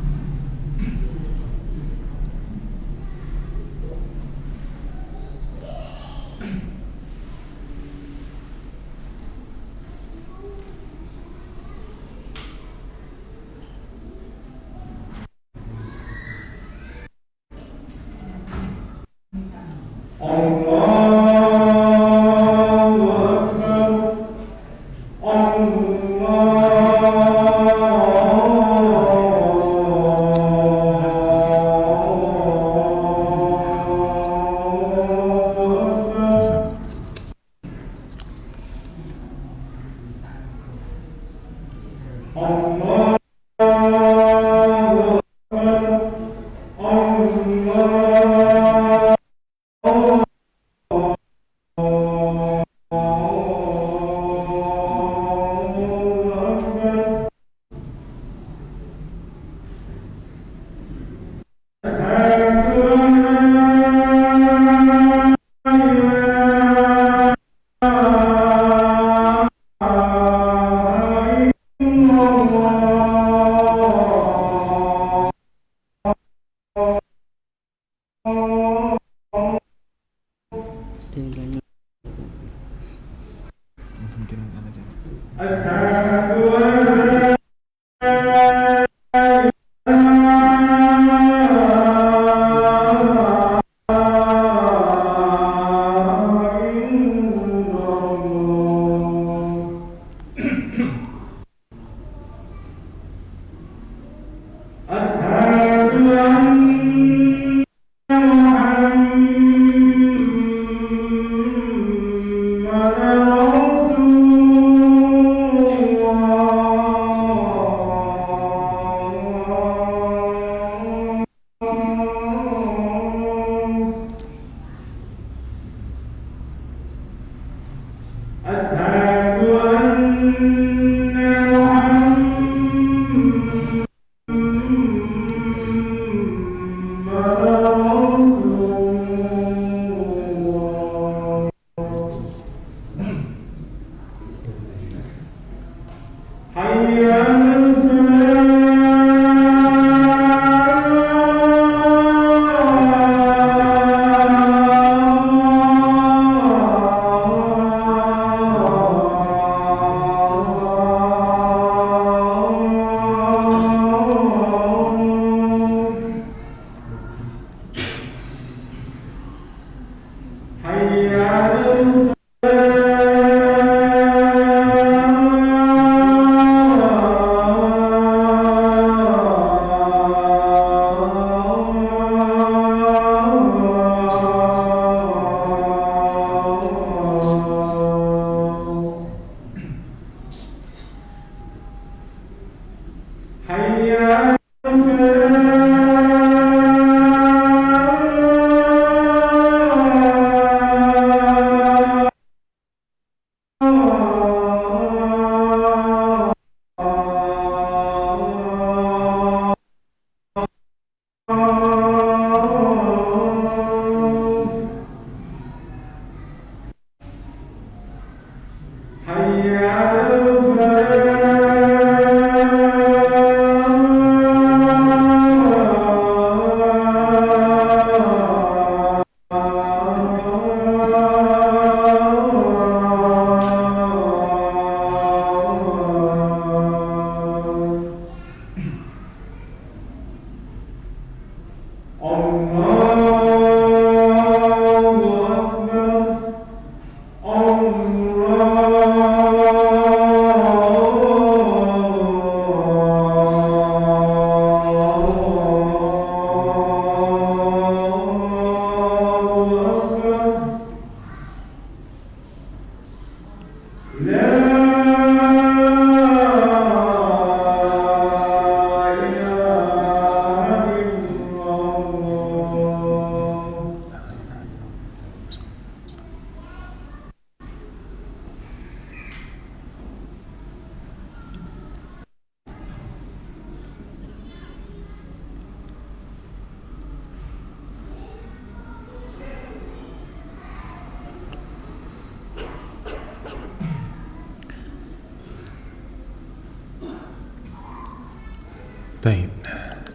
Baik.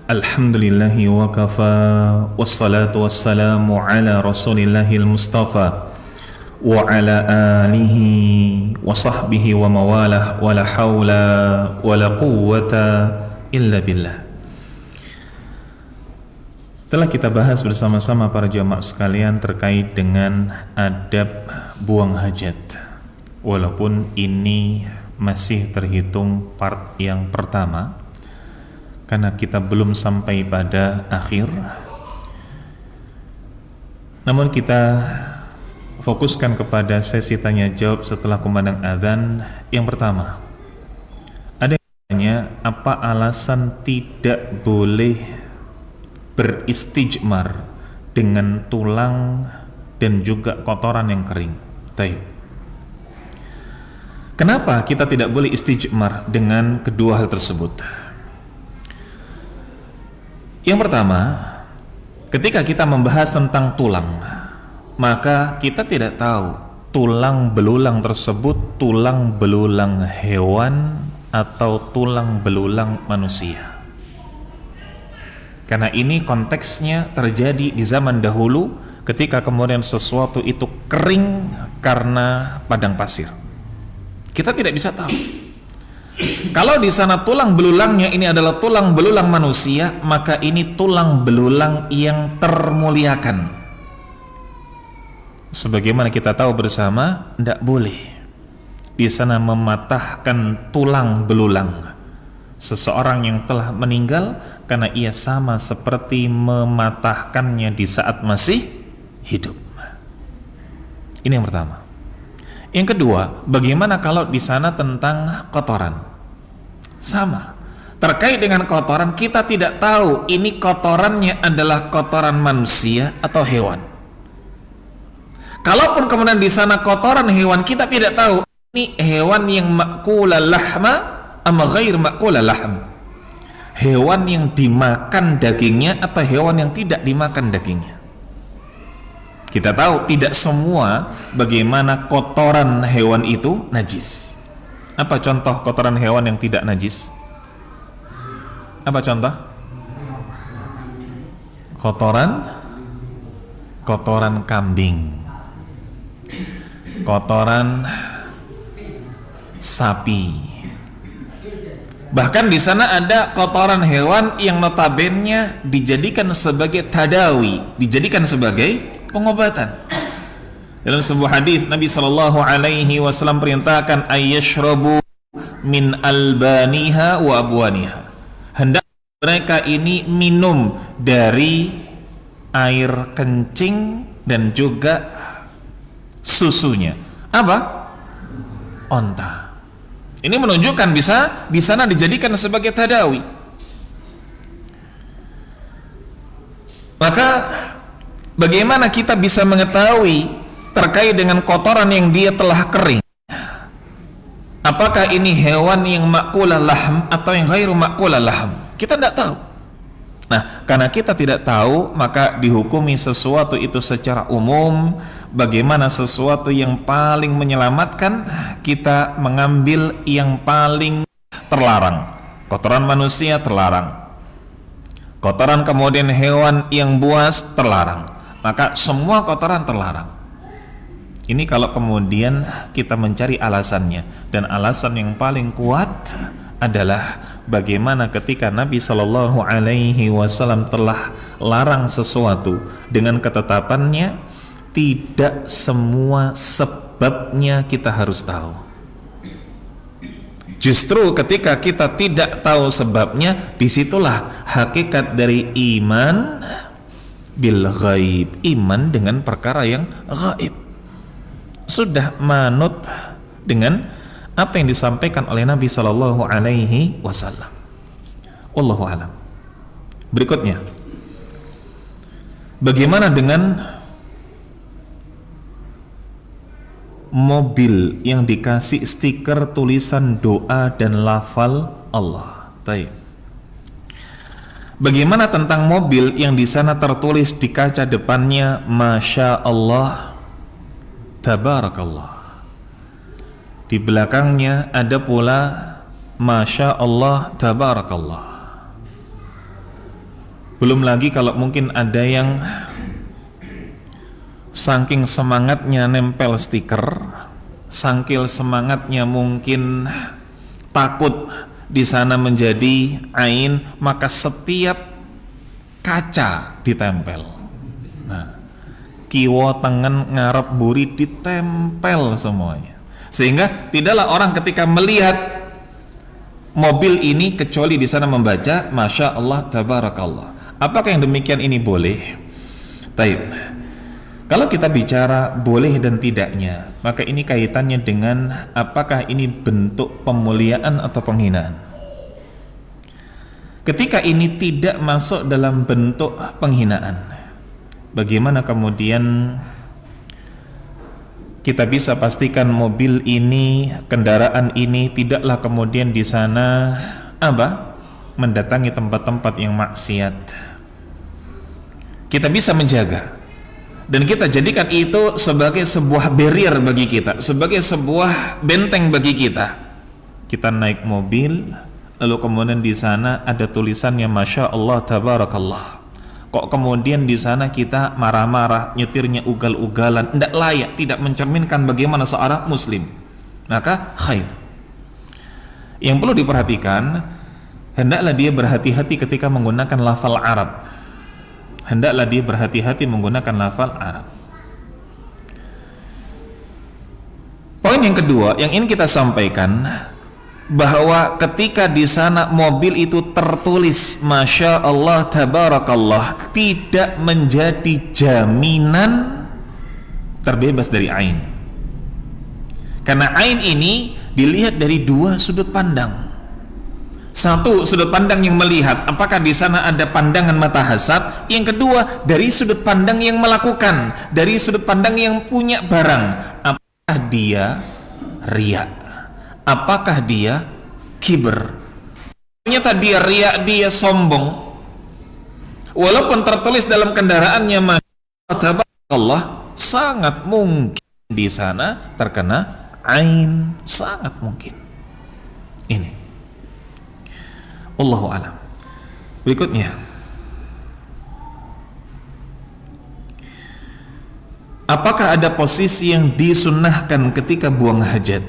Alhamdulillahi wa kafa wassalatu wassalamu ala rasulillahil mustafa wa ala alihi wa sahbihi wa mawalah wa la hawla wa la quwwata illa billah. Telah kita bahas bersama-sama para jamaah sekalian terkait dengan adab buang hajat. Walaupun ini masih terhitung part yang pertama, karena kita belum sampai pada akhir. Namun kita fokuskan kepada sesi tanya jawab setelah kumandang adzan. Yang pertama, ada yang tanya, apa alasan tidak boleh beristijmar dengan tulang dan juga kotoran yang kering? Baik. Kenapa kita tidak boleh istijmar dengan kedua hal tersebut? Yang pertama, ketika kita membahas tentang tulang, maka kita tidak tahu tulang belulang tersebut tulang belulang hewan atau tulang belulang manusia. Karena ini konteksnya terjadi di zaman dahulu ketika kemudian sesuatu itu kering karena padang pasir. Kita tidak bisa tahu. Kalau di sana tulang belulangnya ini adalah tulang belulang manusia, maka ini tulang belulang yang termuliakan. Sebagaimana kita tahu bersama, tidak boleh di sana mematahkan tulang belulang seseorang yang telah meninggal, karena ia sama seperti mematahkannya di saat masih hidup. Ini yang pertama. Yang kedua, bagaimana kalau di sana tentang kotoran? Sama. Terkait dengan kotoran, kita tidak tahu ini kotorannya adalah kotoran manusia atau hewan. Kalaupun kemudian di sana kotoran hewan, kita tidak tahu ini hewan yang ma'kulal lahma ama ghair ma'kulal lahm. Hewan yang dimakan dagingnya atau hewan yang tidak dimakan dagingnya. Kita tahu tidak semua bagaimana kotoran hewan itu najis. Apa contoh kotoran hewan yang tidak najis? Apa contoh? Kotoran kambing, kotoran sapi. Bahkan di sana ada kotoran hewan yang notabene dijadikan sebagai tadawi, dijadikan sebagai pengobatan. Dalam sebuah hadis Nabi sallallahu alaihi wasallam perintahkan ayyashrabu min albaniha wa abwaniha. Hendak mereka ini minum dari air kencing dan juga susunya. Apa? Onta. Ini menunjukkan bisa di sana dijadikan sebagai tadawi. Maka bagaimana kita bisa mengetahui terkait dengan kotoran yang dia telah kering? Apakah ini hewan yang ma'kulal lahm atau yang ghairu ma'kulal lahm? Kita tidak tahu. Nah, karena kita tidak tahu, maka dihukumi sesuatu itu secara umum. Bagaimana sesuatu yang paling menyelamatkan, kita mengambil yang paling terlarang. Kotoran manusia terlarang, kotoran kemudian hewan yang buas terlarang. Maka semua kotoran terlarang. Ini kalau kemudian kita mencari alasannya, dan alasan yang paling kuat adalah bagaimana ketika Nabi Shallallahu Alaihi Wasallam telah larang sesuatu dengan ketetapannya, tidak semua sebabnya kita harus tahu. Justru ketika kita tidak tahu sebabnya, disitulah hakikat dari iman bil ghaib, iman dengan perkara yang ghaib. Sudah manut dengan apa yang disampaikan oleh Nabi Sallallahu Alaihi Wasallam. Wallahu a'lam. Berikutnya, bagaimana dengan mobil yang dikasih stiker tulisan doa dan lafal Allah? Baik. Bagaimana tentang mobil yang di sana tertulis di kaca depannya Masya Allah, Tabarakallah. Di belakangnya ada pula Masya Allah, Tabarakallah. Belum lagi kalau mungkin ada yang saking semangatnya nempel stiker, saking semangatnya mungkin takut di sana menjadi ain, maka setiap kaca ditempel. Nah, kiwa tangan ngarep buri ditempel semuanya, sehingga tidaklah orang ketika melihat mobil ini kecuali di sana membaca Masya Allah, Tabarakallah. Apakah yang demikian ini boleh? Taib. Kalau kita bicara boleh dan tidaknya, maka ini kaitannya dengan apakah ini bentuk pemuliaan atau penghinaan. Ketika ini tidak masuk dalam bentuk penghinaan, bagaimana kemudian kita bisa pastikan mobil ini, kendaraan ini tidaklah kemudian di sana mendatangi tempat-tempat yang maksiat? Kita bisa menjaga, dan kita jadikan itu sebagai sebuah barrier bagi kita, sebagai sebuah benteng bagi kita. Kita naik mobil, lalu kemudian di sana ada tulisannya Masya Allah, Tabarakallah. Kok kemudian di sana kita marah-marah, nyetirnya ugal-ugalan, tidak layak, tidak mencerminkan bagaimana seorang muslim. Maka khair. Yang perlu diperhatikan, hendaklah dia berhati-hati ketika menggunakan lafal Arab. Hendaklah dia berhati-hati menggunakan lafal Arab. Poin yang kedua yang ingin kita sampaikan, bahwa ketika di sana mobil itu tertulis Masya Allah Tabarakallah, tidak menjadi jaminan terbebas dari ain. Karena ain ini dilihat dari dua sudut pandang. Satu, sudut pandang yang melihat apakah di sana ada pandangan mata hasad. Yang kedua, dari sudut pandang yang melakukan, dari sudut pandang yang punya barang. Apakah dia riya? Apakah dia kiber? Ternyata dia riya, dia sombong. Walaupun tertulis dalam kendaraannya Masya Allah, sangat mungkin di sana terkena ain, sangat mungkin. Ini Allahu a'lam. Berikutnya, apakah ada posisi yang disunnahkan ketika buang hajat?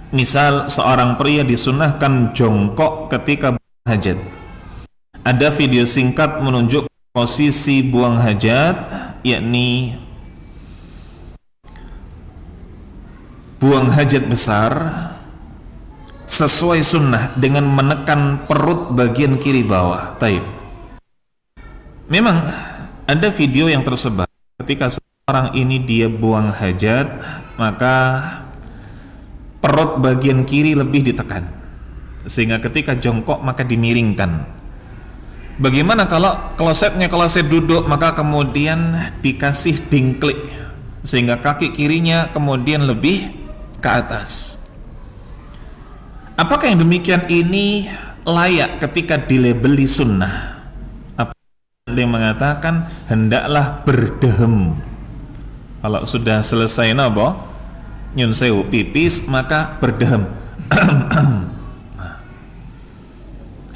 Misal seorang pria disunnahkan jongkok ketika buang hajat. Ada video singkat menunjuk posisi buang hajat, yakni buang hajat besar sesuai sunnah dengan menekan perut bagian kiri bawah. Taib. Memang ada video yang tersebar ketika seorang ini dia buang hajat, maka perut bagian kiri lebih ditekan, sehingga ketika jongkok maka dimiringkan. Bagaimana kalau klosetnya kloset duduk, maka kemudian dikasih dingklik sehingga kaki kirinya kemudian lebih ke atas. Apakah yang demikian ini layak ketika dilabeli sunnah? Apa yang mengatakan hendaklah berdehem? Kalau sudah selesai napa? Nyun sewu pipis, maka berdehem.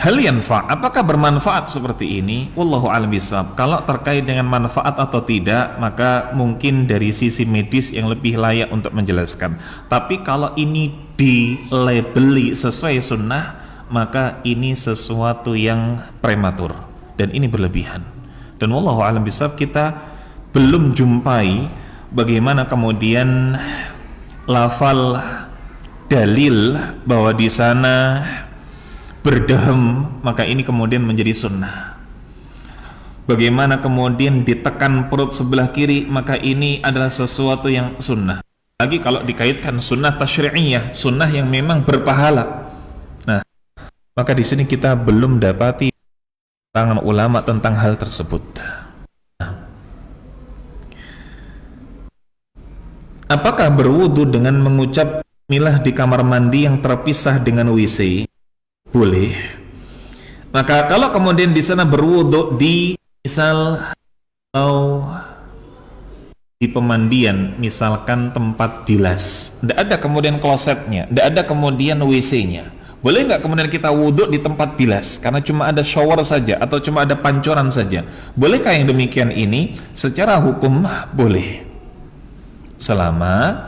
Hal yanfa', apakah bermanfaat seperti ini? Wallahu a'lam bishawab. Kalau terkait dengan manfaat atau tidak, maka mungkin dari sisi medis yang lebih layak untuk menjelaskan. Tapi kalau ini dilabeli sesuai sunnah, maka ini sesuatu yang prematur dan ini berlebihan. Dan wallahu a'lam bishawab, kita belum jumpai bagaimana kemudian lafal dalil bahwa di sana berdehem, maka ini kemudian menjadi sunnah. Bagaimana kemudian ditekan perut sebelah kiri, maka ini adalah sesuatu yang sunnah. Lagi kalau dikaitkan sunnah tasyri'iyah, sunnah yang memang berpahala. Nah, maka di sini kita belum dapati tangan ulama tentang hal tersebut. Nah, apakah berwudu dengan mengucap bismillah di kamar mandi yang terpisah dengan WC? Boleh. Maka kalau kemudian di sana berwudu di misal atau di pemandian, misalkan tempat bilas, tidak ada kemudian klosetnya, tidak ada kemudian WC-nya, boleh nggak kemudian kita wudhu di tempat bilas karena cuma ada shower saja atau cuma ada pancuran saja? Bolehkah yang demikian ini? Secara hukum boleh, selama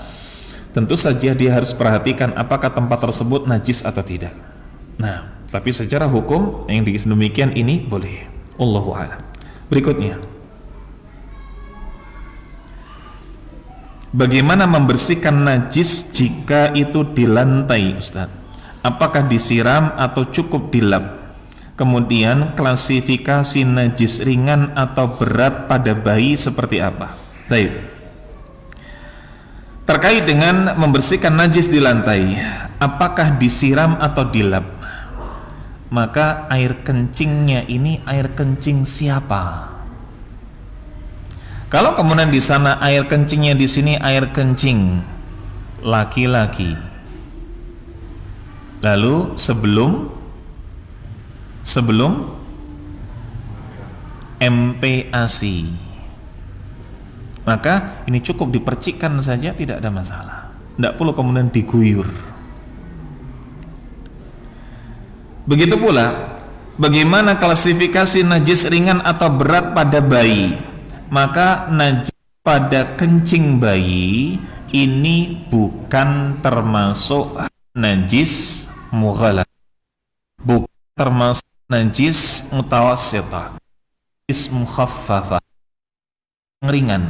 tentu saja dia harus perhatikan apakah tempat tersebut najis atau tidak. Nah, tapi secara hukum yang demikian ini boleh. Allahu a'lam. Berikutnya, bagaimana membersihkan najis jika itu di lantai, Ustaz? Apakah disiram atau cukup dilap? Kemudian klasifikasi najis ringan atau berat pada bayi seperti apa? Baik. Terkait dengan membersihkan najis di lantai, apakah disiram atau dilap? Maka air kencingnya ini air kencing siapa? Kalau kemudian di sana air kencingnya di sini air kencing laki-laki, lalu sebelum MPASI, maka ini cukup dipercikkan saja, tidak ada masalah, tidak perlu kemudian diguyur. Begitu pula bagaimana klasifikasi najis ringan atau berat pada bayi? Maka najis pada kencing bayi ini bukan termasuk najis mughallath. bukan termasuk najis mutawassithah, najis mukhaffafah, ringan.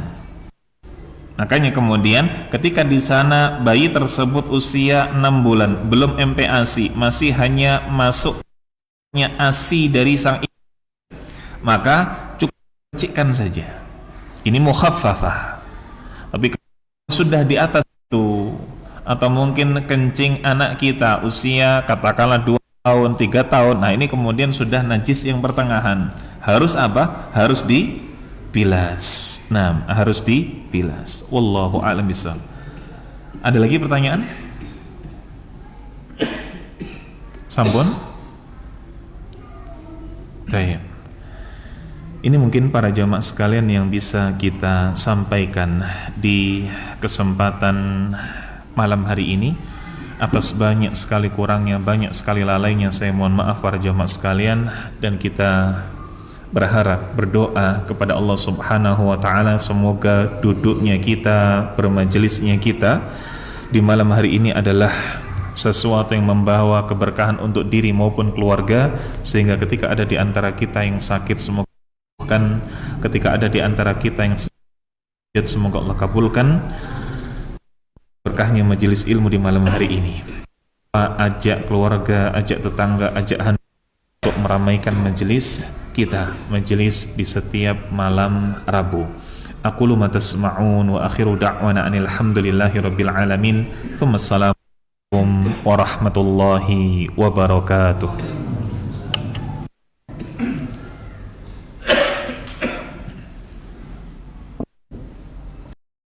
Makanya kemudian ketika di sana bayi tersebut usia 6 bulan, belum MPASI, masih hanya masuknya ASI dari sang ibu, maka cukup percikkan saja. Ini mukhaffafah. Tapi kalau sudah di atas itu, atau mungkin kencing anak kita usia katakanlah 2 tahun, 3 tahun, nah ini kemudian sudah najis yang pertengahan. Harus apa? Harus dibilas. Nah, harus dibilas. Wallahu a'lam bishawab. Ada lagi pertanyaan? Sampun? Baik. Ini mungkin para jamaah sekalian yang bisa kita sampaikan di kesempatan malam hari ini. Atas banyak sekali kurangnya, banyak sekali lalainya, saya mohon maaf para jamaah sekalian, dan kita berharap, berdoa kepada Allah Subhanahu wa ta'ala, semoga duduknya kita, bermajelisnya kita di malam hari ini adalah sesuatu yang membawa keberkahan untuk diri maupun keluarga, sehingga ketika ada di antara kita yang sakit, semoga kan, ketika ada di antara kita yang sakit, semoga Allah kabulkan berkahnya majelis ilmu di malam hari ini. Ajak keluarga, ajak tetangga, ajak anak untuk meramaikan majelis kita, majelis di setiap malam Rabu. Aqulu ma tasma'un wa akhiru da'wana anil hamdulillahi rabbil alamin. Thumma assalamualaikum warahmatullahi wabarakatuh.